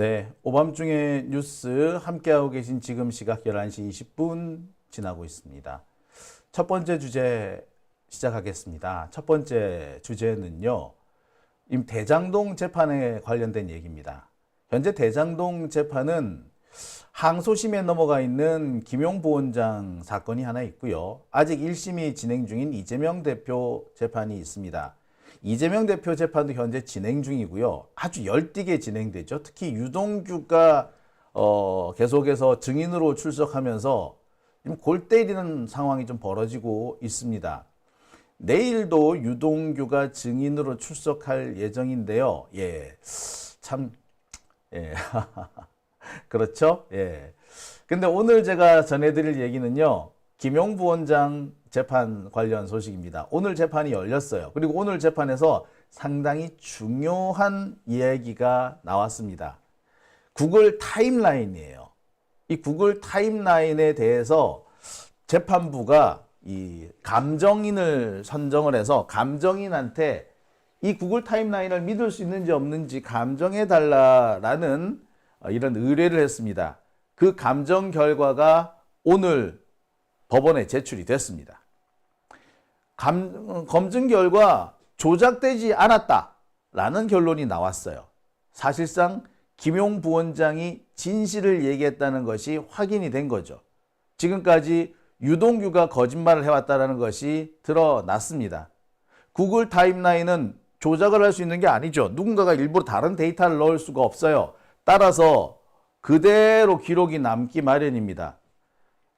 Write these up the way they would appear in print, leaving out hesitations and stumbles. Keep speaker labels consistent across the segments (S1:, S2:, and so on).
S1: 네, 오밤중의 뉴스 함께하고 계신 지금 시각 11시 20분 지나고 있습니다. 첫 번째 주제 시작하겠습니다. 첫 번째 주제는요, 대장동 재판에 관련된 얘기입니다. 현재 대장동 재판은 항소심에 넘어가 있는 김용 부원장 사건이 하나 있고요. 아직 1심이 진행 중인 이재명 대표 재판이 있습니다. 이재명 대표 재판도 현재 진행 중이고요. 아주 열띠게 진행되죠. 특히 유동규가 계속해서 증인으로 출석하면서 골 때리는 상황이 좀 벌어지고 있습니다. 내일도 유동규가 증인으로 출석할 예정인데요. 예, 참, 예, 그렇죠? 예. 근데 오늘 제가 전해드릴 얘기는요, 김용 부원장 재판 관련 소식입니다. 오늘 재판이 열렸어요. 그리고 오늘 재판에서 상당히 중요한 이야기가 나왔습니다. 구글 타임라인이에요. 이 구글 타임라인에 대해서 재판부가 이 감정인을 선정을 해서 감정인한테 이 구글 타임라인을 믿을 수 있는지 없는지 감정해 달라라는 이런 의뢰를 했습니다. 그 감정 결과가 오늘 법원에 제출이 됐습니다. 검증 결과 조작되지 않았다라는 결론이 나왔어요. 사실상 김용 부원장이 진실을 얘기했다는 것이 확인이 된 거죠. 지금까지 유동규가 거짓말을 해왔다는 것이 드러났습니다. 구글 타임라인은 조작을 할 수 있는 게 아니죠. 누군가가 일부러 다른 데이터를 넣을 수가 없어요. 따라서 그대로 기록이 남기 마련입니다.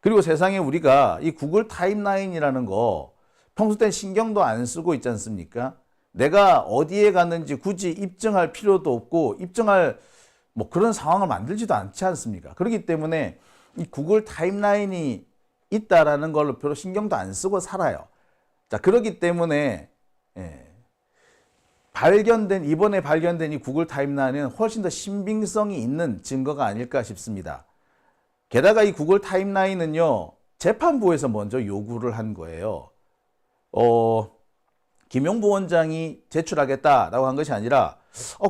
S1: 그리고 세상에 우리가 이 구글 타임라인이라는 거 평소 때 신경도 안 쓰고 있지 않습니까? 내가 어디에 갔는지 굳이 입증할 필요도 없고 입증할 뭐 그런 상황을 만들지도 않지 않습니까? 그렇기 때문에 이 구글 타임라인이 있다라는 걸로 별로 신경도 안 쓰고 살아요. 자, 그렇기 때문에 이번에 발견된 이 구글 타임라인은 훨씬 더 신빙성이 있는 증거가 아닐까 싶습니다. 게다가 이 구글 타임라인은요, 재판부에서 먼저 요구를 한 거예요. 김용 부원장이 제출하겠다라고 한 것이 아니라,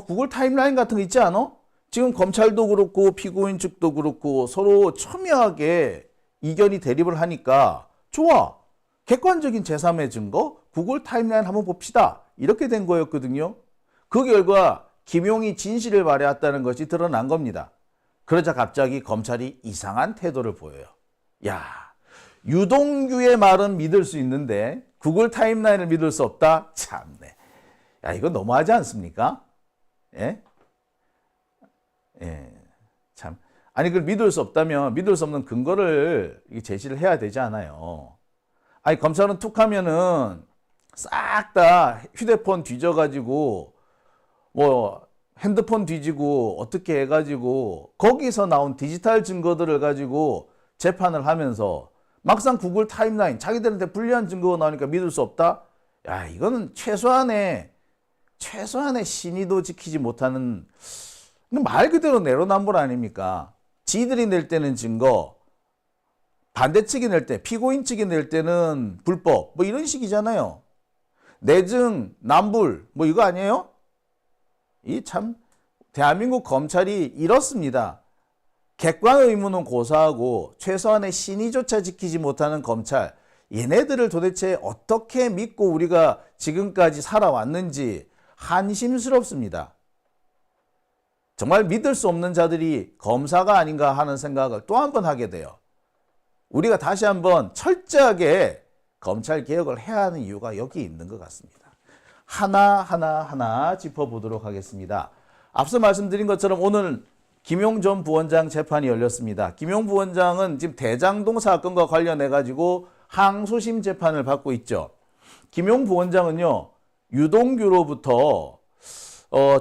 S1: 구글 타임라인 같은 거 있지 않아? 지금 검찰도 그렇고 피고인 측도 그렇고 서로 첨예하게 이견이 대립을 하니까 좋아. 객관적인 제3의 증거, 구글 타임라인 한번 봅시다. 이렇게 된 거였거든요. 그 결과 김용이 진실을 말해왔다는 것이 드러난 겁니다. 그러자 갑자기 검찰이 이상한 태도를 보여요. 야, 유동규의 말은 믿을 수 있는데 구글 타임라인을 믿을 수 없다? 참네. 야, 이거 너무하지 않습니까? 예? 예. 참. 아니, 그걸 믿을 수 없다면 믿을 수 없는 근거를 제시를 해야 되지 않아요. 아니, 검찰은 툭 하면은 싹 다 휴대폰 뒤져가지고 뭐 핸드폰 뒤지고 어떻게 해가지고 거기서 나온 디지털 증거들을 가지고 재판을 하면서 막상 구글 타임라인 자기들한테 불리한 증거가 나오니까 믿을 수 없다? 야, 이거는 최소한의 신의도 지키지 못하는 말 그대로 내로남불 아닙니까? 지들이 낼 때는 증거, 반대측이 낼 때, 피고인 측이 낼 때는 불법, 뭐 이런 식이잖아요. 내증, 남불, 뭐 이거 아니에요? 이 참, 대한민국 검찰이 이렇습니다. 객관 의무는 고사하고 최소한의 신의조차 지키지 못하는 검찰, 얘네들을 도대체 어떻게 믿고 우리가 지금까지 살아왔는지 한심스럽습니다. 정말 믿을 수 없는 자들이 검사가 아닌가 하는 생각을 또 한 번 하게 돼요. 우리가 다시 한번 철저하게 검찰 개혁을 해야 하는 이유가 여기 있는 것 같습니다. 하나 짚어보도록 하겠습니다. 앞서 말씀드린 것처럼 오늘 김용 전 부원장 재판이 열렸습니다. 김용 부원장은 지금 대장동 사건과 관련해 가지고 항소심 재판을 받고 있죠. 김용 부원장은요, 유동규로부터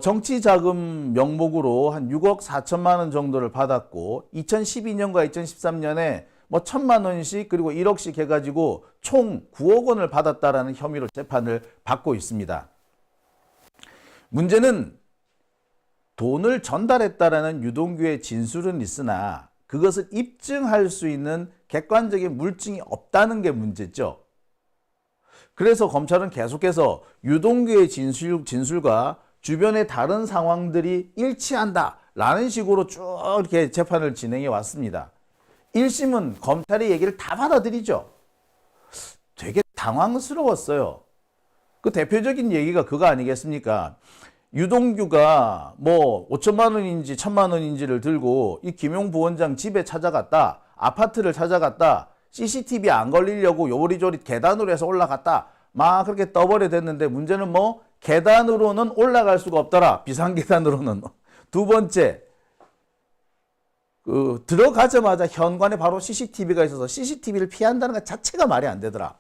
S1: 정치자금 명목으로 한 6억 4천만 원 정도를 받았고 2012년과 2013년에 뭐 1,000만 원씩 그리고 1억씩 해가지고 총 9억 원을 받았다라는 혐의로 재판을 받고 있습니다. 문제는 돈을 전달했다라는 유동규의 진술은 있으나 그것을 입증할 수 있는 객관적인 물증이 없다는 게 문제죠. 그래서 검찰은 계속해서 유동규의 진술과 주변의 다른 상황들이 일치한다 라는 식으로 쭉 이렇게 재판을 진행해 왔습니다. 1심은 검찰의 얘기를 다 받아들이죠. 되게 당황스러웠어요. 그 대표적인 얘기가 그거 아니겠습니까? 유동규가 뭐 5천만 원인지 1,000만 원인지를 들고 이 김용 부원장 집에 찾아갔다. 아파트를 찾아갔다. CCTV 안 걸리려고 요리조리 계단으로 해서 올라갔다. 막 그렇게 떠버려 됐는데 문제는 뭐 계단으로는 올라갈 수가 없더라. 비상계단으로는. 두 번째, 들어가자마자 현관에 바로 CCTV가 있어서 CCTV를 피한다는 것 자체가 말이 안 되더라.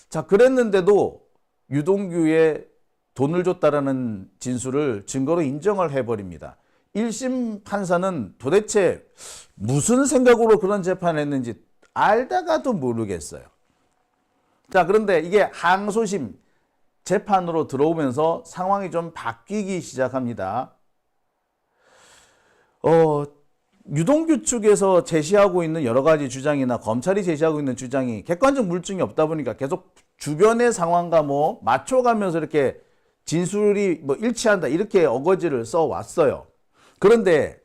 S1: 자, 그랬는데도 유동규의 돈을 줬다라는 진술을 증거로 인정을 해버립니다. 1심 판사는 도대체 무슨 생각으로 그런 재판을 했는지 알다가도 모르겠어요. 자, 그런데 이게 항소심 재판으로 들어오면서 상황이 좀 바뀌기 시작합니다. 유동규 측에서 제시하고 있는 여러 가지 주장이나 검찰이 제시하고 있는 주장이 객관적 물증이 없다 보니까 계속 주변의 상황과 뭐 맞춰가면서 이렇게 진술이 뭐 일치한다 이렇게 어거지를 써왔어요. 그런데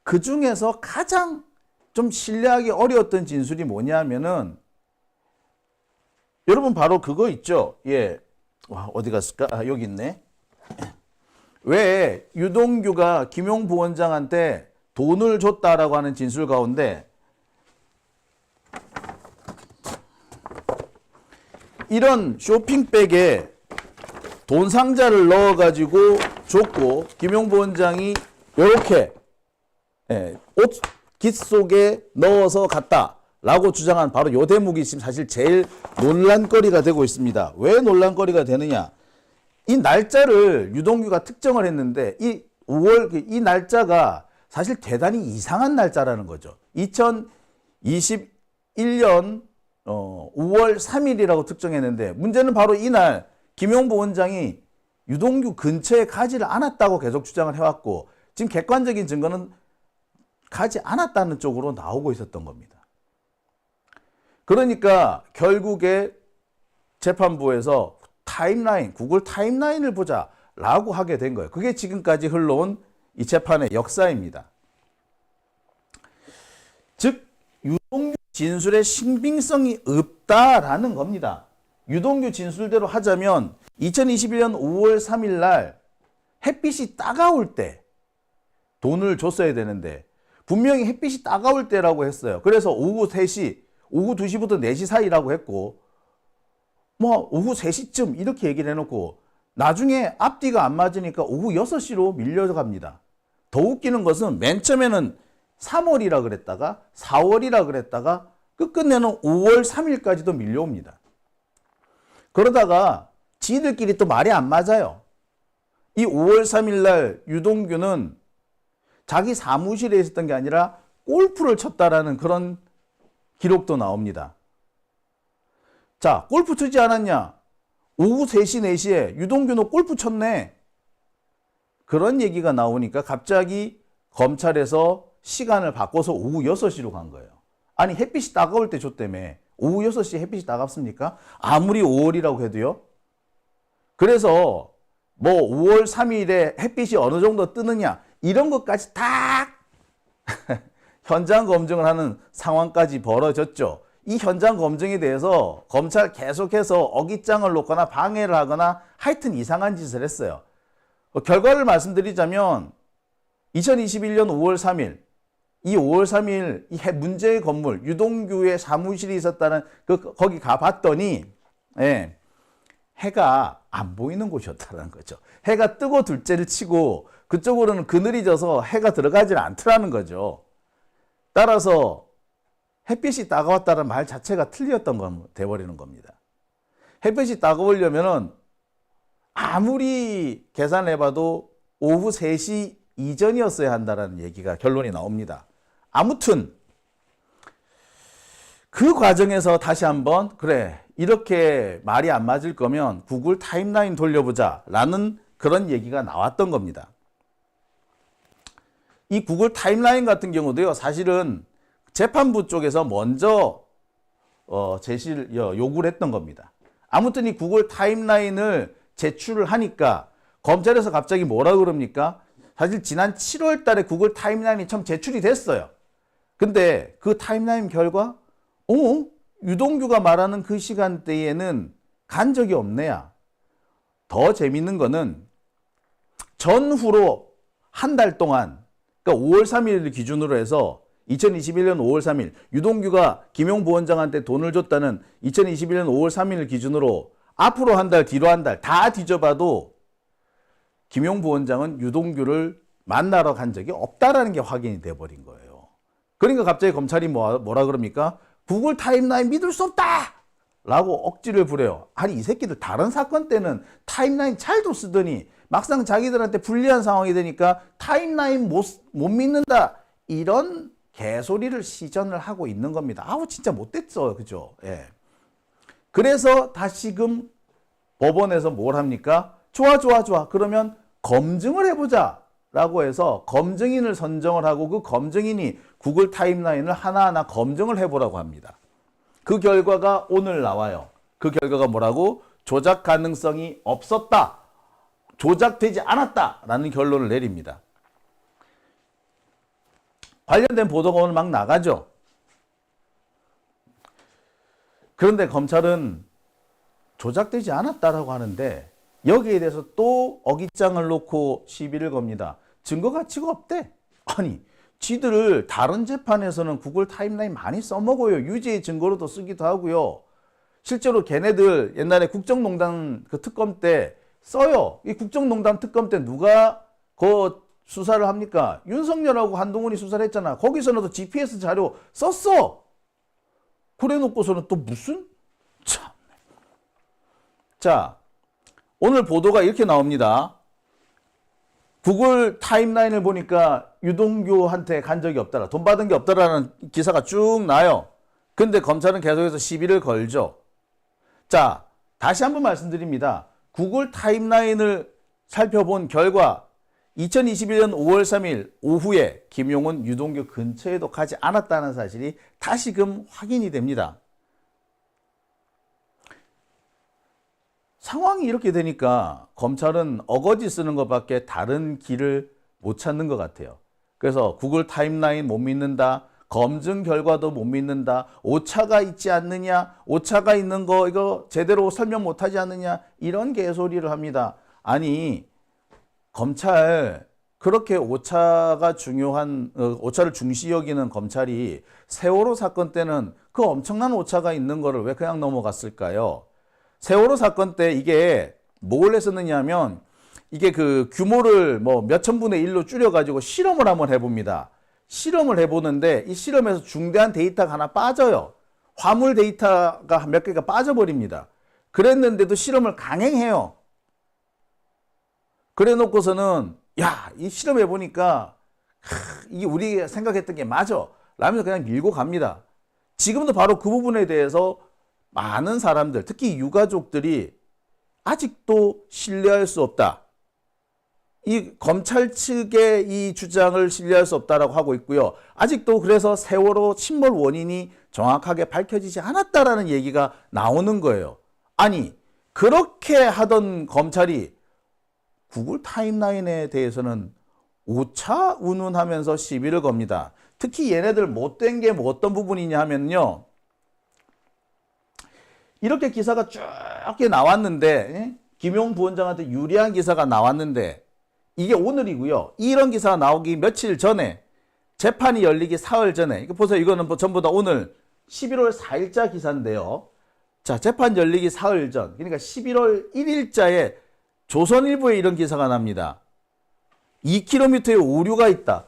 S1: 그 중에서 가장 좀 신뢰하기 어려웠던 진술이 뭐냐면은 여러분 바로 그거 있죠. 예, 와, 어디 갔을까? 아, 여기 있네. 왜 유동규가 김용 부원장한테 돈을 줬다라고 하는 진술 가운데 이런 쇼핑백에 돈 상자를 넣어가지고 줬고 김용 부원장이 이렇게 옷깃 속에 넣어서 갔다라고 주장한 바로 요 대목이 지금 사실 제일 논란거리가 되고 있습니다. 왜 논란거리가 되느냐? 이 날짜를 유동규가 특정을 했는데 이 5월 이 날짜가 사실 대단히 이상한 날짜라는 거죠. 2021년 5월 3일이라고 특정했는데 문제는 바로 이날 김용 부원장이 유동규 근처에 가지를 않았다고 계속 주장을 해왔고 지금 객관적인 증거는 가지 않았다는 쪽으로 나오고 있었던 겁니다. 그러니까 결국에 재판부에서 타임라인, 구글 타임라인을 보자라고 하게 된 거예요. 그게 지금까지 흘러온 이 재판의 역사입니다. 즉 유동규 진술의 신빙성이 없다라는 겁니다. 유동규 진술대로 하자면 2021년 5월 3일 날 햇빛이 따가울 때 돈을 줬어야 되는데 분명히 햇빛이 따가울 때라고 했어요. 그래서 오후 3시, 오후 2시부터 4시 사이라고 했고 뭐 오후 3시쯤 이렇게 얘기를 해놓고 나중에 앞뒤가 안 맞으니까 오후 6시로 밀려갑니다. 더 웃기는 것은 맨 처음에는 3월이라 그랬다가 4월이라 그랬다가 끝끝내는 5월 3일까지도 밀려옵니다. 그러다가 지들끼리 또 말이 안 맞아요. 이 5월 3일 날 유동규는 자기 사무실에 있었던 게 아니라 골프를 쳤다라는 그런 기록도 나옵니다. 자, 골프 치지 않았냐? 오후 3시, 4시에 유동규는 골프 쳤네. 그런 얘기가 나오니까 갑자기 검찰에서 시간을 바꿔서 오후 6시로 간 거예요. 아니 햇빛이 따가울 때 줬다며. 오후 6시에 햇빛이 따갑습니까? 아무리 5월이라고 해도요. 그래서 뭐 5월 3일에 햇빛이 어느 정도 뜨느냐 이런 것까지 다 현장 검증을 하는 상황까지 벌어졌죠. 이 현장 검증에 대해서 검찰 계속해서 어깃장을 놓거나 방해를 하거나 하여튼 이상한 짓을 했어요. 결과를 말씀드리자면 2021년 5월 3일 이 5월 3일 이 문제의 건물 유동규의 사무실이 있었다는 거기 가봤더니 해가 안 보이는 곳이었다는 거죠. 해가 뜨고 둘째를 치고 그쪽으로는 그늘이 져서 해가 들어가질 않더라는 거죠. 따라서 햇빛이 따가웠다는 말 자체가 틀렸던 건 돼버리는 겁니다. 햇빛이 따가우려면은 아무리 계산해봐도 오후 3시 이전이었어야 한다는 얘기가 결론이 나옵니다. 아무튼 그 과정에서 다시 한번 그래 이렇게 말이 안 맞을 거면 구글 타임라인 돌려보자 라는 그런 얘기가 나왔던 겁니다. 이 구글 타임라인 같은 경우도요 사실은 재판부 쪽에서 먼저 제시를 요구를 했던 겁니다. 아무튼 이 구글 타임라인을 제출을 하니까 검찰에서 갑자기 뭐라 그럽니까? 사실 지난 7월 달에 구글 타임라인이 처음 제출이 됐어요. 근데 그 타임라인 결과 유동규가 말하는 그 시간대에는 간 적이 없네야. 더 재밌는 거는 전후로 한 달 동안, 그러니까 5월 3일을 기준으로 해서 2021년 5월 3일 유동규가 김용 부원장한테 돈을 줬다는 2021년 5월 3일을 기준으로 앞으로 한 달, 뒤로 한 달 다 뒤져봐도 김용 부원장은 유동규를 만나러 간 적이 없다라는 게 확인이 돼버린 거예요. 그러니까 갑자기 검찰이 뭐라 그럽니까? 구글 타임라인 믿을 수 없다! 라고 억지를 부려요. 아니 이 새끼들 다른 사건 때는 타임라인 잘도 쓰더니 막상 자기들한테 불리한 상황이 되니까 타임라인 못 믿는다. 이런 개소리를 시전을 하고 있는 겁니다. 아우 진짜 못됐어. 그죠? 예. 그래서 다시금 법원에서 뭘 합니까? 좋아. 그러면 검증을 해보자. 라고 해서 검증인을 선정을 하고 그 검증인이 구글 타임라인을 하나하나 검증을 해보라고 합니다. 그 결과가 오늘 나와요. 그 결과가 뭐라고? 조작 가능성이 없었다. 조작되지 않았다. 라는 결론을 내립니다. 관련된 보도가 오늘 막 나가죠. 그런데 검찰은 조작되지 않았다라고 하는데 여기에 대해서 또 어깃장을 놓고 시비를 겁니다. 증거 가치가 없대. 아니 지들 다른 재판에서는 구글 타임라인 많이 써먹어요. 유죄의 증거로도 쓰기도 하고요. 실제로 걔네들 옛날에 국정농단 그 특검 때 써요. 이 국정농단 특검 때 누가 그 수사를 합니까? 윤석열하고 한동훈이 수사를 했잖아. 거기서는 GPS 자료 썼어. 그래 놓고서는 또 무슨? 참. 자, 오늘 보도가 이렇게 나옵니다. 구글 타임라인을 보니까 유동규한테 간 적이 없더라. 돈 받은 게 없더라는 기사가 쭉 나요. 근데 검찰은 계속해서 시비를 걸죠. 자, 다시 한번 말씀드립니다. 구글 타임라인을 살펴본 결과 2021년 5월 3일 오후에 김용은 유동규 근처에도 가지 않았다는 사실이 다시금 확인이 됩니다. 상황이 이렇게 되니까 검찰은 어거지 쓰는 것밖에 다른 길을 못 찾는 것 같아요. 그래서 구글 타임라인 못 믿는다. 검증 결과도 못 믿는다. 오차가 있지 않느냐. 오차가 있는 거 이거 제대로 설명 못하지 않느냐. 이런 개소리를 합니다. 아니 검찰 그렇게 오차가 중요한 오차를 중시 여기는 검찰이 세월호 사건 때는 그 엄청난 오차가 있는 거를 왜 그냥 넘어갔을까요? 세월호 사건 때 이게 뭘 했었느냐 하면 이게 그 규모를 뭐 몇천 분의 1로 줄여가지고 실험을 한번 해봅니다. 실험을 해보는데 이 실험에서 중대한 데이터가 하나 빠져요. 화물 데이터가 몇 개가 빠져버립니다. 그랬는데도 실험을 강행해요. 그래 놓고서는 야, 이 실험해보니까 이게 우리가 생각했던 게 맞아. 라면서 그냥 밀고 갑니다. 지금도 바로 그 부분에 대해서 많은 사람들, 특히 유가족들이 아직도 신뢰할 수 없다. 이 검찰 측의 이 주장을 신뢰할 수 없다라고 하고 있고요. 아직도 그래서 세월호 침몰 원인이 정확하게 밝혀지지 않았다라는 얘기가 나오는 거예요. 아니, 그렇게 하던 검찰이 구글 타임라인에 대해서는 오차 운운하면서 시비를 겁니다. 특히 얘네들 못된 게 뭐 어떤 부분이냐 하면요. 이렇게 기사가 쭉 나왔는데 김용 부원장한테 유리한 기사가 나왔는데 이게 오늘이고요. 이런 기사가 나오기 며칠 전에 재판이 열리기 사흘 전에 이거 보세요. 이거는 전부 다 오늘 11월 4일자 기사인데요. 자, 재판 열리기 사흘 전 그러니까 11월 1일자에 조선일보에 이런 기사가 납니다. 2km의 오류가 있다.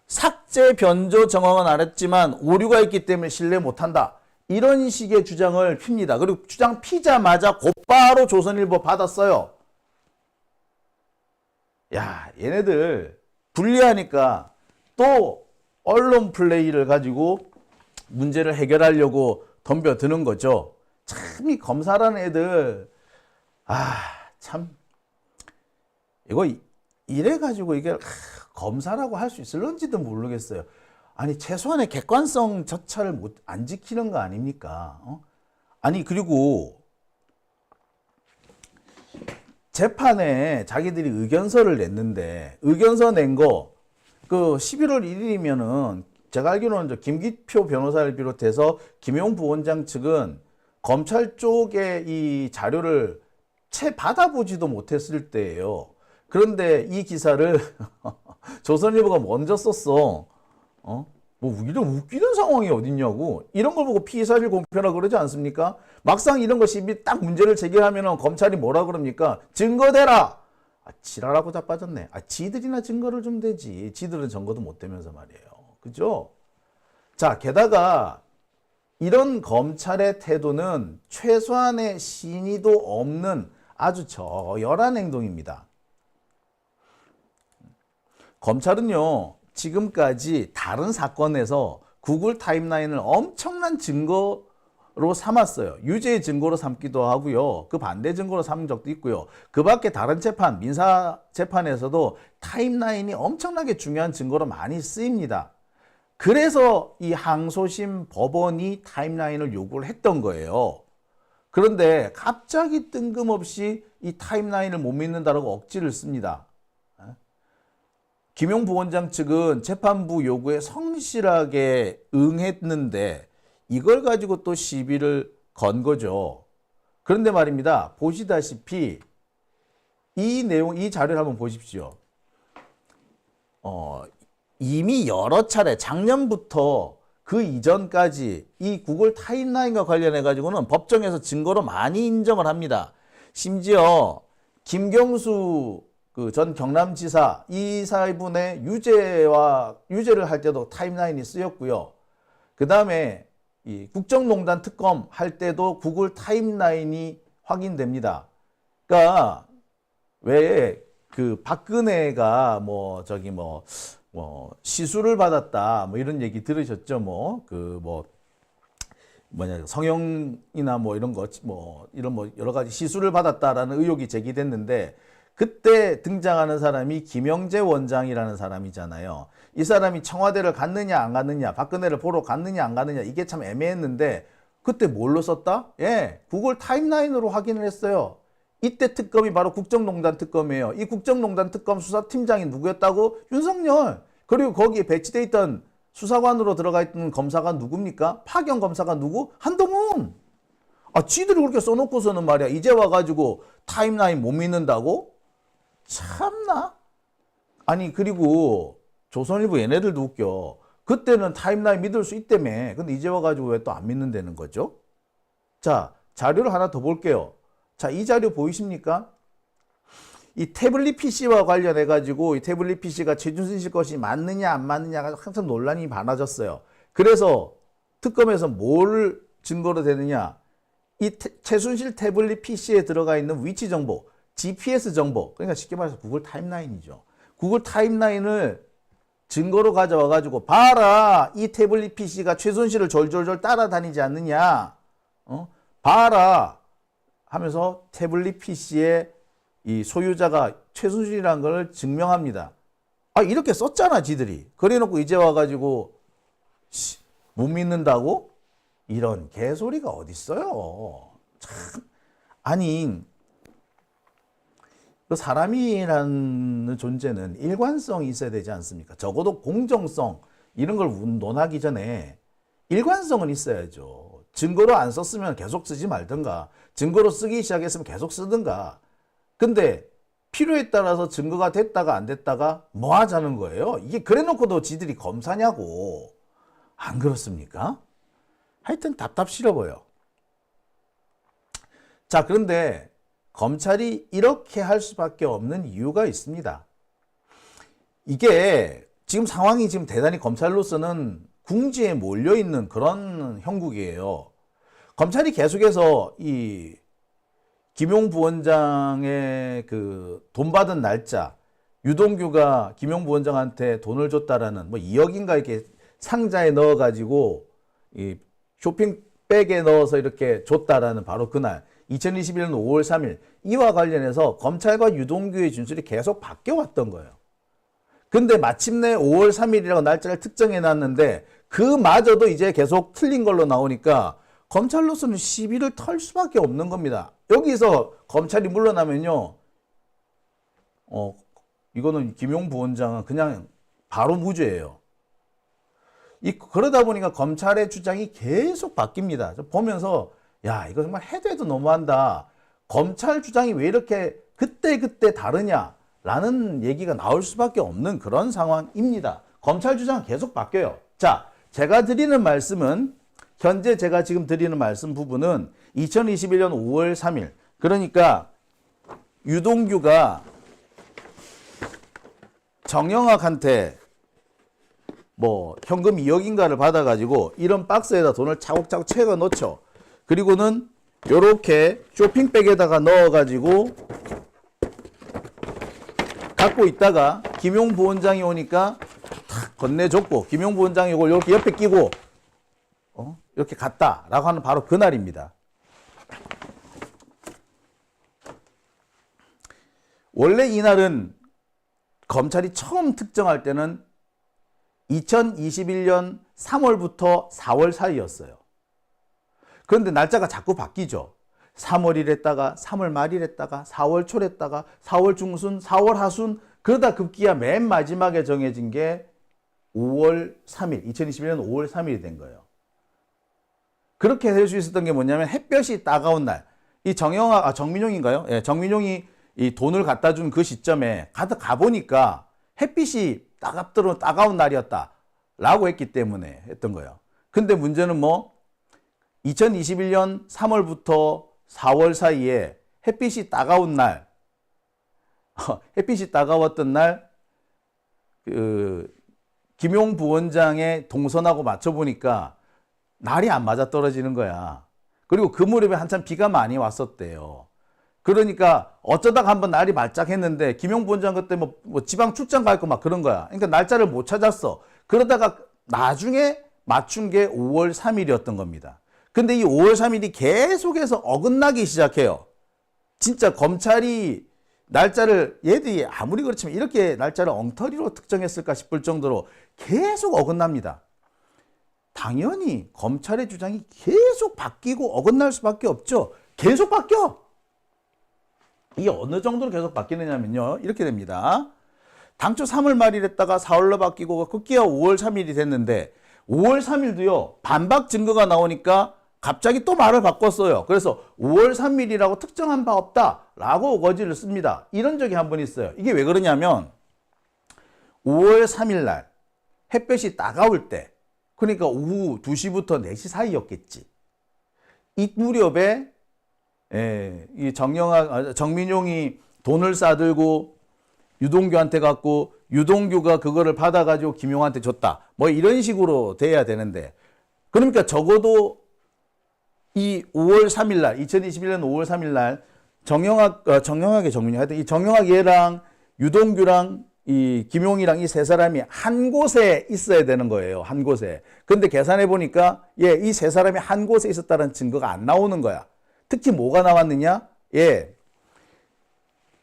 S1: 삭제 변조 정황은 알았지만 오류가 있기 때문에 신뢰 못한다. 이런 식의 주장을 핍니다. 그리고 주장 피자마자 곧바로 조선일보 받았어요. 야, 얘네들 불리하니까 또 언론 플레이를 가지고 문제를 해결하려고 덤벼드는 거죠. 참 이 검사라는 애들 참 이거 이래가지고 이게 검사라고 할 수 있을런지도 모르겠어요. 아니 최소한의 객관성 저차를 안 지키는 거 아닙니까? 아니 그리고 재판에 자기들이 의견서를 냈는데 의견서 낸 거 그 11월 1일이면은 제가 알기로는 저 김기표 변호사를 비롯해서 김용 부원장 측은 검찰 쪽에 이 자료를 채 받아보지도 못했을 때예요. 그런데 이 기사를 조선일보가 먼저 썼어. 뭐 이런 웃기는 상황이 어딨냐고. 이런 걸 보고 피의사실 공표라 그러지 않습니까? 막상 이런 것이 딱 문제를 제기하면 검찰이 뭐라 그럽니까? 증거 대라. 지랄하고 자빠졌네. 지들이나 증거를 좀 대지. 지들은 증거도 못 대면서 말이에요. 그죠? 자, 게다가 이런 검찰의 태도는 최소한의 신의도 없는 아주 저열한 행동입니다. 검찰은요, 지금까지 다른 사건에서 구글 타임라인을 엄청난 증거로 삼았어요. 유죄의 증거로 삼기도 하고요. 그 반대 증거로 삼은 적도 있고요. 그 밖에 다른 재판, 민사 재판에서도 타임라인이 엄청나게 중요한 증거로 많이 쓰입니다. 그래서 이 항소심 법원이 타임라인을 요구를 했던 거예요. 그런데 갑자기 뜬금없이 이 타임라인을 못 믿는다라고 억지를 씁니다. 김용 부원장 측은 재판부 요구에 성실하게 응했는데 이걸 가지고 또 시비를 건 거죠. 그런데 말입니다. 보시다시피 이 내용, 이 자료를 한번 보십시오. 이미 여러 차례 작년부터 그 이전까지 이 구글 타임라인과 관련해 가지고는 법정에서 증거로 많이 인정을 합니다. 심지어 김경수 그 전 경남지사 이 사분의 유죄를 할 때도 타임라인이 쓰였고요. 그 다음에 이 국정농단 특검 할 때도 구글 타임라인이 확인됩니다. 그러니까 왜 그 박근혜가 시수를 받았다 뭐 이런 얘기 들으셨죠? 성형이나 이런 여러 가지 시수를 받았다라는 의혹이 제기됐는데 그때 등장하는 사람이 김영재 원장이라는 사람이잖아요. 이 사람이 청와대를 갔느냐 안 갔느냐, 박근혜를 보러 갔느냐 안 갔느냐 이게 참 애매했는데 그때 뭘로 썼다? 구글 타임라인으로 확인을 했어요. 이때 특검이 바로 국정농단 특검이에요. 이 국정농단 특검 수사팀장이 누구였다고? 윤석열. 그리고 거기에 배치돼 있던 수사관으로 들어가 있던 검사가 누굽니까? 파견 검사가 누구? 한동훈. 지들이 그렇게 써놓고서는 말이야. 이제 와가지고 타임라인 못 믿는다고? 참나? 그리고 조선일보 얘네들도 웃겨. 그때는 타임라인 믿을 수 있다며. 근데 이제 와가지고 왜 또 안 믿는다는 거죠? 자, 자료를 하나 더 볼게요. 자, 이 자료 보이십니까? 이 태블릿 PC와 관련해가지고 이 태블릿 PC가 최준순 씨 것이 맞느냐 안 맞느냐가 항상 논란이 많아졌어요. 그래서 특검에서 뭘 증거로 대느냐? 이 최순실 태블릿 PC에 들어가 있는 위치 정보, GPS 정보, 그러니까 쉽게 말해서 구글 타임라인이죠. 구글 타임라인을 증거로 가져와가지고 봐라, 이 태블릿 PC가 최순실을 졸졸졸 따라다니지 않느냐, 봐라 하면서 태블릿 PC의 이 소유자가 최순실이라는 걸 증명합니다. 이렇게 썼잖아, 지들이. 그래놓고 이제 와가지고 못 믿는다고? 이런 개소리가 어딨어요. 참. 그 사람이라는 존재는 일관성이 있어야 되지 않습니까? 적어도 공정성 이런 걸 논하기 전에 일관성은 있어야죠. 증거로 안 썼으면 계속 쓰지 말든가, 증거로 쓰기 시작했으면 계속 쓰든가. 근데 필요에 따라서 증거가 됐다가 안 됐다가 뭐 하자는 거예요? 이게 그래놓고도 지들이 검사냐고. 안 그렇습니까? 하여튼 답답 싫어 보여. 자, 그런데 검찰이 이렇게 할 수밖에 없는 이유가 있습니다. 이게 지금 상황이 지금 대단히 검찰로서는 궁지에 몰려있는 그런 형국이에요. 검찰이 계속해서 이 김용 부원장의 그 돈 받은 날짜, 유동규가 김용 부원장한테 돈을 줬다라는 2억인가 이렇게 상자에 넣어가지고 이 쇼핑백에 넣어서 이렇게 줬다라는 바로 그날 2021년 5월 3일 이와 관련해서 검찰과 유동규의 진술이 계속 바뀌어왔던 거예요. 근데 마침내 5월 3일이라고 날짜를 특정해 놨는데 그마저도 이제 계속 틀린 걸로 나오니까 검찰로서는 시비를 털 수밖에 없는 겁니다. 여기서 검찰이 물러나면요, 이거는 김용 부원장은 그냥 바로 무죄예요. 그러다 보니까 검찰의 주장이 계속 바뀝니다. 보면서 야, 이거 정말 해도 해도 너무한다. 검찰 주장이 왜 이렇게 그때그때 다르냐라는 얘기가 나올 수밖에 없는 그런 상황입니다. 검찰 주장은 계속 바뀌어요. 자, 제가 드리는 말씀은 현재 제가 지금 드리는 말씀 부분은 2021년 5월 3일 그러니까 유동규가 정영학한테 뭐 현금 2억인가를 받아가지고 이런 박스에다 돈을 차곡차곡 채워 넣죠. 그리고는 요렇게 쇼핑백에다가 넣어가지고 갖고 있다가 김용 부원장이 오니까 탁 건네줬고 김용 부원장이 이걸 이렇게 옆에 끼고 이렇게 갔다라고 하는 바로 그날입니다. 원래 이날은 검찰이 처음 특정할 때는 2021년 3월부터 4월 사이였어요. 그런데 날짜가 자꾸 바뀌죠. 3월 1일했다가 3월 말일했다가 4월 초랬다가 4월 중순, 4월 하순 그러다 급기야 맨 마지막에 정해진 게 5월 3일, 2021년 5월 3일이 된 거예요. 그렇게 될 수 있었던 게 뭐냐면 햇볕이 따가운 날, 이 정민용인가요? 예, 정민용이 이 돈을 갖다 준 그 시점에 가보니까 햇빛이 따가운 날이었다라고 했기 때문에 했던 거예요. 근데 문제는 2021년 3월부터 4월 사이에 햇빛이 따가운 날, 햇빛이 따가웠던 날, 김용 부원장의 동선하고 맞춰보니까 날이 안 맞아 떨어지는 거야. 그리고 그 무렵에 한참 비가 많이 왔었대요. 그러니까 어쩌다가 한번 날이 말짝했는데 김용 부원장 그때 뭐 지방 출장 갈 거 막 그런 거야. 그러니까 날짜를 못 찾았어. 그러다가 나중에 맞춘 게 5월 3일이었던 겁니다. 근데 이 5월 3일이 계속해서 어긋나기 시작해요. 진짜 검찰이 날짜를 얘들이 아무리 그렇지만 이렇게 날짜를 엉터리로 특정했을까 싶을 정도로 계속 어긋납니다. 당연히 검찰의 주장이 계속 바뀌고 어긋날 수밖에 없죠. 계속 바뀌어. 이게 어느 정도로 계속 바뀌느냐면요. 이렇게 됩니다. 당초 3월 말일했다가 4월로 바뀌고 급기야 5월 3일이 됐는데 5월 3일도요. 반박 증거가 나오니까 갑자기 또 말을 바꿨어요. 그래서 5월 3일이라고 특정한 바 없다라고 어거지를 씁니다. 이런 적이 한 번 있어요. 이게 왜 그러냐면 5월 3일 날 햇볕이 따가울 때 그러니까 오후 2시부터 4시 사이였겠지. 이 무렵에 이 정민용이 돈을 싸들고 유동규한테 갖고 유동규가 그거를 받아가지고 김용한테 줬다. 뭐 이런 식으로 돼야 되는데 그러니까 적어도 이 5월 3일 날 2021년 5월 3일 날 정영학의 정민용 하여튼 이 정영학 얘랑 유동규랑 이 김용이랑 이 세 사람이 한 곳에 있어야 되는 거예요. 한 곳에. 근데 계산해 보니까 이 세 사람이 한 곳에 있었다는 증거가 안 나오는 거야. 특히 뭐가 나왔느냐?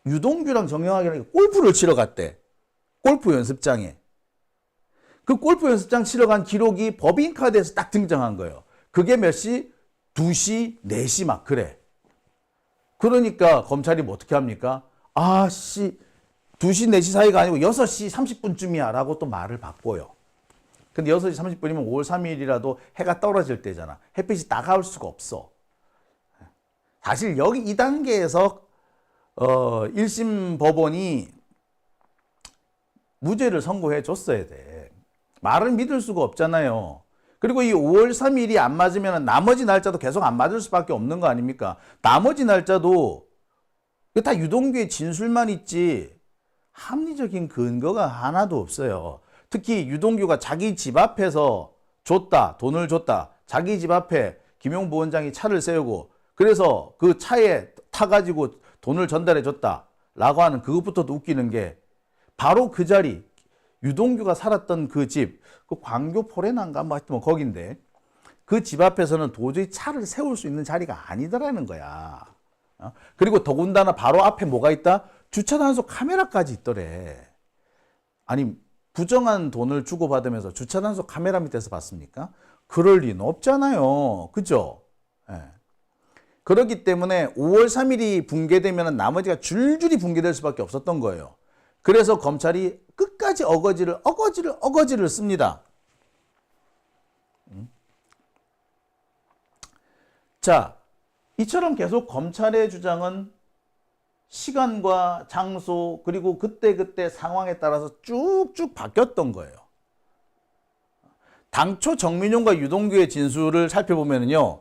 S1: 유동규랑 정영학이랑 골프를 치러 갔대. 골프 연습장에. 그 골프 연습장 치러 간 기록이 법인카드에서 딱 등장한 거예요. 그게 몇 시? 2시, 4시 막 그래. 그러니까 검찰이 뭐 어떻게 합니까? 2시, 4시 사이가 아니고 6시 30분쯤이야 라고 또 말을 바꿔요. 근데 6시 30분이면 5월 3일이라도 해가 떨어질 때잖아. 햇빛이 따가울 수가 없어. 사실 여기 이 단계에서 1심 법원이 무죄를 선고해 줬어야 돼. 말을 믿을 수가 없잖아요. 그리고 이 5월 3일이 안 맞으면 나머지 날짜도 계속 안 맞을 수밖에 없는 거 아닙니까? 나머지 날짜도 다 유동규의 진술만 있지 합리적인 근거가 하나도 없어요. 특히 유동규가 자기 집 앞에서 줬다, 돈을 줬다. 자기 집 앞에 김용 부원장이 차를 세우고 그래서 그 차에 타가지고 돈을 전달해 줬다라고 하는 그것부터도 웃기는 게 바로 그 자리 유동규가 살았던 그 집, 그 광교 포레난가 뭐 하여튼 뭐 거긴데 그 집 앞에서는 도저히 차를 세울 수 있는 자리가 아니더라는 거야. 그리고 더군다나 바로 앞에 뭐가 있다? 주차 단속 카메라까지 있더래. 아니 부정한 돈을 주고받으면서 주차 단속 카메라 밑에서 봤습니까? 그럴 리는 없잖아요. 그죠? 그렇기 때문에 5월 3일이 붕괴되면 나머지가 줄줄이 붕괴될 수밖에 없었던 거예요. 그래서 검찰이 끝까지 어거지를 씁니다. 자, 이처럼 계속 검찰의 주장은 시간과 장소 그리고 그때그때 상황에 따라서 쭉쭉 바뀌었던 거예요. 당초 정민용과 유동규의 진술을 살펴보면요.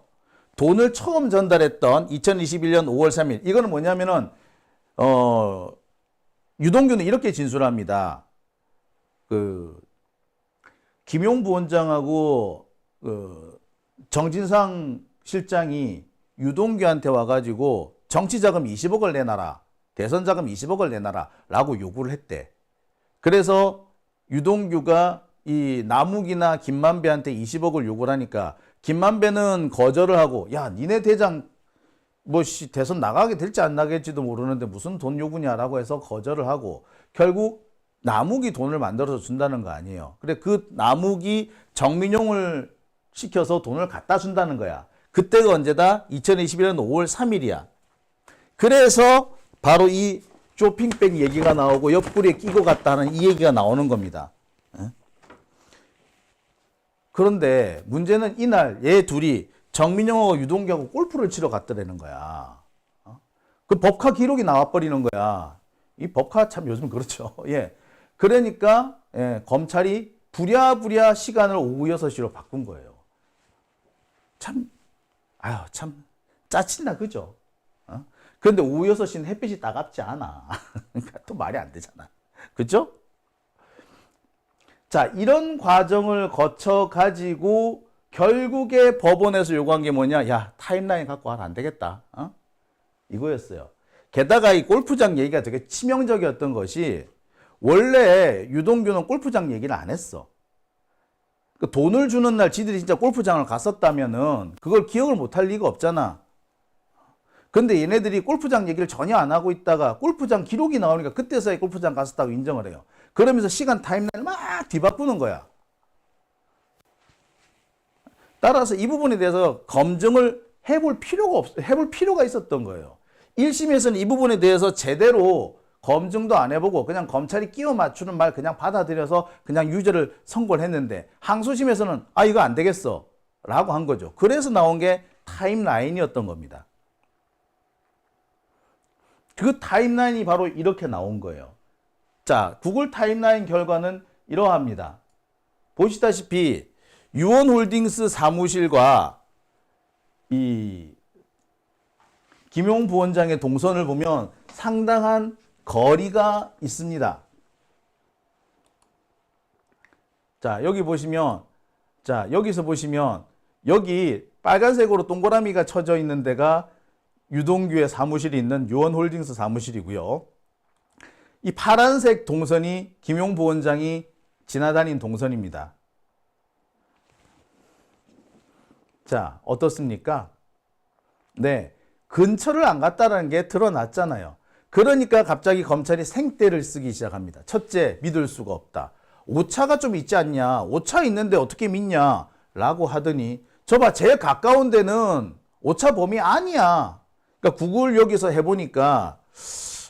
S1: 돈을 처음 전달했던 2021년 5월 3일. 이거는 뭐냐면은, 유동규는 이렇게 진술합니다. 김용 부원장하고, 정진상 실장이 유동규한테 와가지고 정치자금 20억을 내놔라. 대선자금 20억을 내놔라. 라고 요구를 했대. 그래서 유동규가 이 남욱이나 김만배한테 20억을 요구를 하니까 김만배는 거절을 하고 야 니네 대장 대선 나가게 될지 안 나갈지도 모르는데 무슨 돈 요구냐라고 해서 거절을 하고 결국 남욱이 돈을 만들어서 준다는 거 아니에요. 그래 그 남욱이 정민용을 시켜서 돈을 갖다 준다는 거야. 그때가 언제다? 2021년 5월 3일이야. 그래서 바로 이 쇼핑백 얘기가 나오고 옆구리에 끼고 갔다는 이 얘기가 나오는 겁니다. 그런데 문제는 이날 얘 둘이 정민영하고 유동규하고 골프를 치러 갔더라는 거야. 그 법카 기록이 나와버리는 거야. 이 법카 참 요즘 그렇죠. 예. 그러니까 검찰이 부랴부랴 시간을 오후 6시로 바꾼 거예요. 참 짜친다 그죠? 그런데 오후 6시는 햇빛이 따갑지 않아. 그러니까 또 말이 안 되잖아. 그죠? 자, 이런 과정을 거쳐 가지고 결국에 법원에서 요구한 게 뭐냐? 야, 타임라인 갖고 와라. 안 되겠다. 이거였어요. 게다가 이 골프장 얘기가 되게 치명적이었던 것이 원래 유동규는 골프장 얘기를 안 했어. 그 돈을 주는 날 지들이 진짜 골프장을 갔었다면은 그걸 기억을 못할 리가 없잖아. 근데 얘네들이 골프장 얘기를 전혀 안 하고 있다가 골프장 기록이 나오니까 그때서야 골프장 갔었다고 인정을 해요. 그러면서 시간 타임라인을 막 뒤바꾸는 거야. 따라서 이 부분에 대해서 검증을 해볼 필요가 있었던 거예요. 1심에서는 이 부분에 대해서 제대로 검증도 안 해보고 그냥 검찰이 끼워 맞추는 말 그냥 받아들여서 그냥 유죄를 선고를 했는데 항소심에서는 이거 안 되겠어 라고 한 거죠. 그래서 나온 게 타임라인이었던 겁니다. 그 타임라인이 바로 이렇게 나온 거예요. 자, 구글 타임라인 결과는 이러합니다. 보시다시피 유원홀딩스 사무실과 이 김용 부원장의 동선을 보면 상당한 거리가 있습니다. 자, 여기서 보시면 여기 빨간색으로 동그라미가 쳐져 있는 데가 유동규의 사무실이 있는 유원홀딩스 사무실이고요. 이 파란색 동선이 김용 부원장이 지나다닌 동선입니다. 자, 어떻습니까? 네, 근처를 안 갔다는 게 드러났잖아요. 그러니까 갑자기 검찰이 생떼를 쓰기 시작합니다. 첫째, 믿을 수가 없다. 오차가 좀 있지 않냐? 오차 있는데 어떻게 믿냐? 라고 하더니 저봐, 제일 가까운 데는 오차 범위 아니야. 그러니까 구글 여기서 해보니까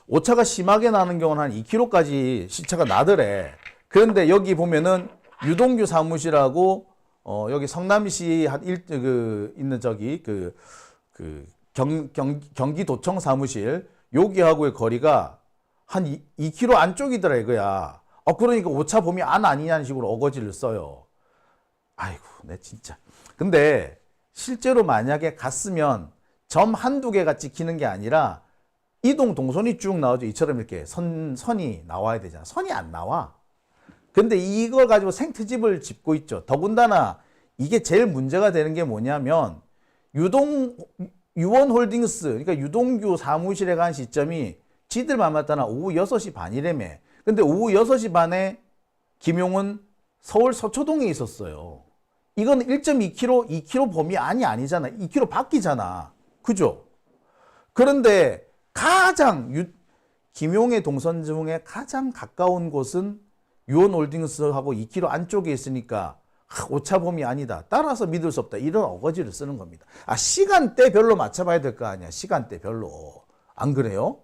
S1: 오차가 심하게 나는 경우는 한 2km까지 시차가 나더래. 그런데 여기 보면은 유동규 사무실하고 여기 성남시 있는 경기도청 사무실 여기하고의 거리가 한 2km 안쪽이더라 이거야. 그러니까 오차 범위 안 아니냐는 식으로 어거지를 써요. 아이고, 내 진짜. 근데 실제로 만약에 갔으면 점 한두 개가 찍히는 게 아니라 이동 동선이 쭉 나오죠. 이처럼 이렇게 선이 나와야 되잖아. 선이 안 나와. 근데 이걸 가지고 생트집을 짚고 있죠. 더군다나 이게 제일 문제가 되는 게 뭐냐면 유원홀딩스, 그러니까 유동규 사무실에 간 시점이 지들만 맞다나 오후 6시 반이라며. 근데 오후 6시 반에 김용은 서울 서초동에 있었어요. 이건 1.2km, 2km 범위 아니잖아. 2km 바뀌잖아. 그죠? 그런데 김용의 동선 중에 가장 가까운 곳은 유원홀딩스하고 2km 안쪽에 있으니까 오차범위 아니다. 따라서 믿을 수 없다. 이런 어거지를 쓰는 겁니다. 시간대별로 맞춰봐야 될 거 아니야. 시간대별로. 안 그래요?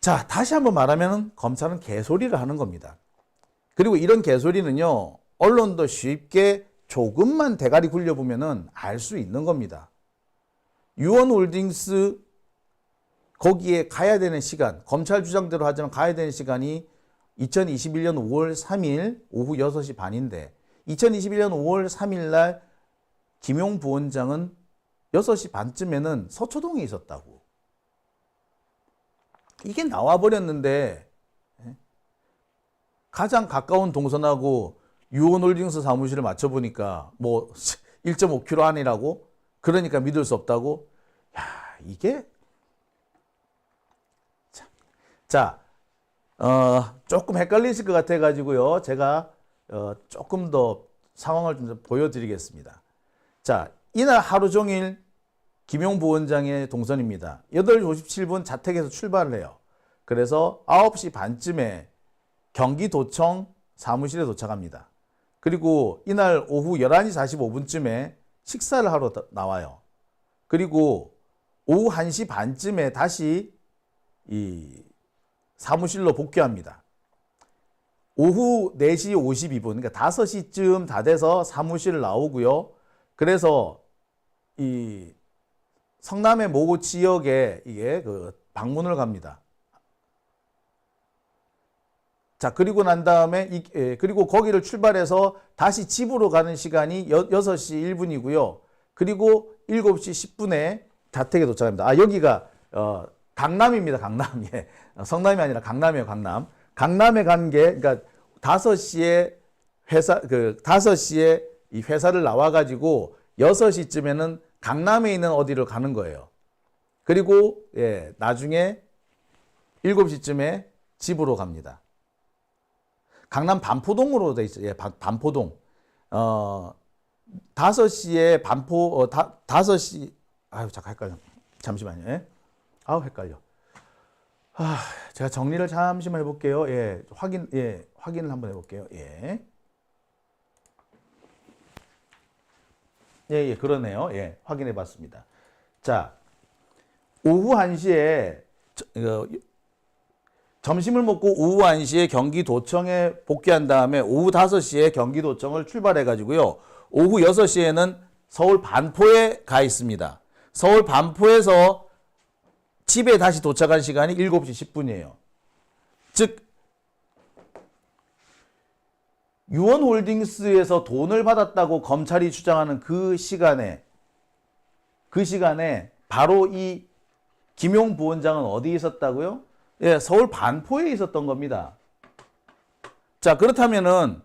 S1: 자, 다시 한번 말하면 검찰은 개소리를 하는 겁니다. 그리고 이런 개소리는요, 언론도 쉽게 조금만 대가리 굴려보면은 알 수 있는 겁니다. 유원홀딩스 거기에 가야 되는 시간, 검찰 주장대로 하자면 가야 되는 시간이 2021년 5월 3일 오후 6시 반인데 2021년 5월 3일 날 김용 부원장은 6시 반쯤에는 서초동에 있었다고. 이게 나와버렸는데 가장 가까운 동선하고 유원홀딩스 사무실을 맞춰보니까 뭐 1.5km 안이라고? 그러니까 믿을 수 없다고? 야, 이게 조금 헷갈리실 것 같아가지고요. 제가 조금 더 상황을 좀 보여드리겠습니다. 자, 이날 하루 종일 김용 부원장의 동선입니다. 8시 57분 자택에서 출발을 해요. 그래서 9시 반쯤에 경기도청 사무실에 도착합니다. 그리고 이날 오후 11시 45분쯤에 식사를 하러 나와요. 그리고 오후 1시 반쯤에 다시 이 사무실로 복귀합니다. 오후 4시 52분, 그러니까 5시쯤 다 돼서 사무실을 나오고요. 그래서 이 성남의 모고 지역에 이게 방문을 갑니다. 자, 그리고 난 다음에 그리고 거기를 출발해서 다시 집으로 가는 시간이 6시 1분이고요. 그리고 7시 10분에 자택에 도착합니다. 여기가 강남입니다. 강남. 예. 성남이 아니라 강남이에요. 강남. 강남에 간 게 그러니까 5시에 5시에 이 회사를 나와 가지고 6시쯤에는 강남에 있는 어디를 가는 거예요. 그리고 나중에 7시쯤에 집으로 갑니다. 강남 반포동으로 돼 있어요. 반포동. 5시에 5시 잠깐 헷갈려. 잠시만요. 헷갈려. 제가 정리를 잠시만 해볼게요. 확인을 한번 해볼게요. 그러네요. 확인해 봤습니다. 자, 오후 1시에, 점심을 먹고 오후 1시에 경기도청에 복귀한 다음에 오후 5시에 경기도청을 출발해 가지고요. 오후 6시에는 서울 반포에 가 있습니다. 서울 반포에서 집에 다시 도착한 시간이 7시 10분이에요. 즉 유원홀딩스에서 돈을 받았다고 검찰이 주장하는 그 시간에 바로 이 김용 부원장은 어디에 있었다고요? 서울 반포에 있었던 겁니다. 자, 그렇다면은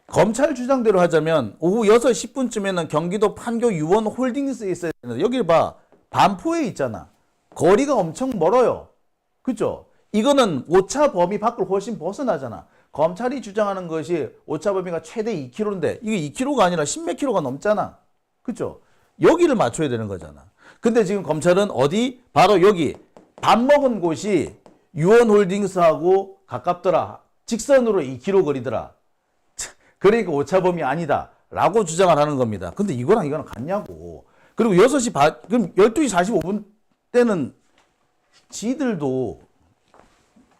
S1: 검찰 주장대로 하자면 오후 6시 10분쯤에는 경기도 판교 유원홀딩스에 있어야 되는데 여기 봐. 반포에 있잖아. 거리가 엄청 멀어요. 그죠? 이거는 오차 범위 밖을 훨씬 벗어나잖아. 검찰이 주장하는 것이 오차 범위가 최대 2km인데 이게 2km가 아니라 10몇 킬로가 넘잖아. 그죠? 여기를 맞춰야 되는 거잖아. 근데 지금 검찰은 어디? 바로 여기 밥 먹은 곳이 유원홀딩스하고 가깝더라. 직선으로 2km 거리더라. 그러니까 오차범위 아니다 라고 주장을 하는 겁니다. 근데 이거랑 같냐고. 그리고 6시 반, 그럼 12시 45분 때는 지들도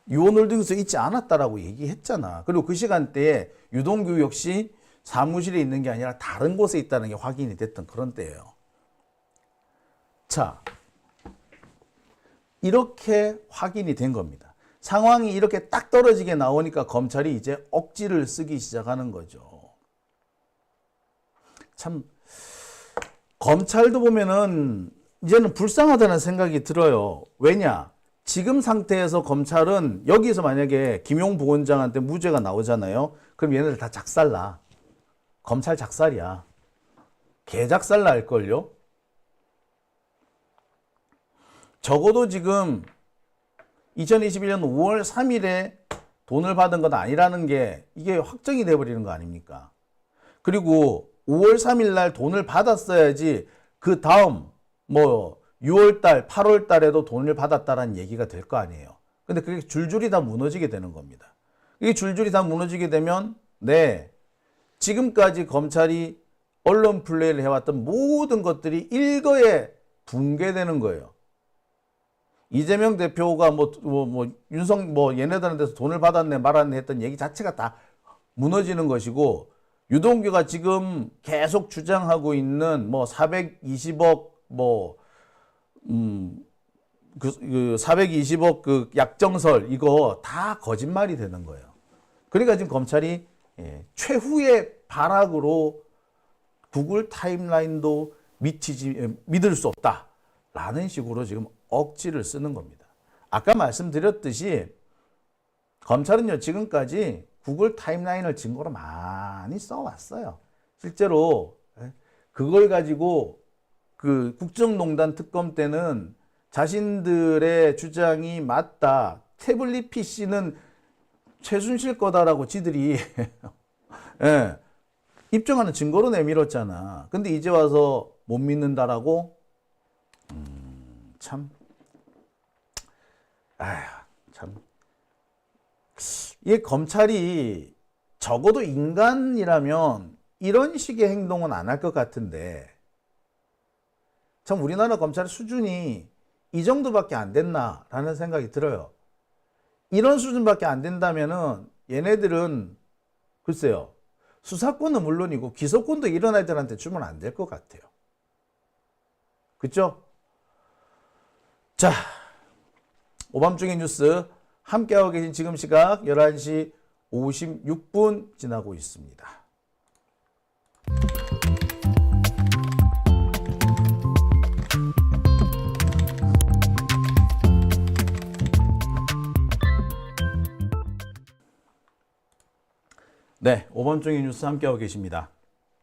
S1: 유원홀딩스 있지 않았다라고 얘기했잖아. 그리고 그 시간대에 유동규 역시 사무실에 있는 게 아니라 다른 곳에 있다는 게 확인이 됐던 그런 때예요. 자, 이렇게 확인이 된 겁니다. 상황이 이렇게 딱 떨어지게 나오니까 검찰이 이제 억지를 쓰기 시작하는 거죠. 참 검찰도 보면은 이제는 불쌍하다는 생각이 들어요. 왜냐? 지금 상태에서 검찰은 여기서 만약에 김용 부원장한테 무죄가 나오잖아요. 그럼 얘네들 다 작살나. 검찰 작살이야. 개작살 날걸요? 적어도 지금 2021년 5월 3일에 돈을 받은 건 아니라는 게 이게 확정이 돼버리는 거 아닙니까? 그리고 5월 3일 날 돈을 받았어야지 그 다음 6월 달, 8월 달에도 돈을 받았다라는 얘기가 될 거 아니에요. 근데 그게 줄줄이 다 무너지게 되는 겁니다. 이게 줄줄이 다 무너지게 되면 네, 지금까지 검찰이 언론 플레이를 해왔던 모든 것들이 일거에 붕괴되는 거예요. 이재명 대표가 얘네들한테서 돈을 받았네 말았네 했던 얘기 자체가 다 무너지는 것이고, 유동규가 지금 계속 주장하고 있는 420억 420억 그 약정설 이거 다 거짓말이 되는 거예요. 그러니까 지금 검찰이 최후의 발악으로 구글 타임라인도 믿을 수 없다라는 식으로 지금 억지를 쓰는 겁니다. 아까 말씀드렸듯이 검찰은요, 지금까지 구글 타임라인을 증거로 많이 써왔어요. 실제로 그걸 가지고 그 국정농단 특검 때는 자신들의 주장이 맞다, 태블릿 PC는 최순실 거다라고 지들이 예, 입증하는 증거로 내밀었잖아. 근데 이제 와서 못 믿는다라고? 참. 참. 이게 검찰이 적어도 인간이라면 이런 식의 행동은 안 할 것 같은데, 참 우리나라 검찰의 수준이 이 정도밖에 안 됐나라는 생각이 들어요. 이런 수준밖에 안 된다면은 얘네들은 글쎄요, 수사권은 물론이고 기소권도 이런 애들한테 주면 안 될 것 같아요. 그쵸? 자, 오밤중의 뉴스 함께하고 계신 지금 시각 11시 56분 지나고 있습니다. 네, 오밤중의 뉴스 함께하고 계십니다.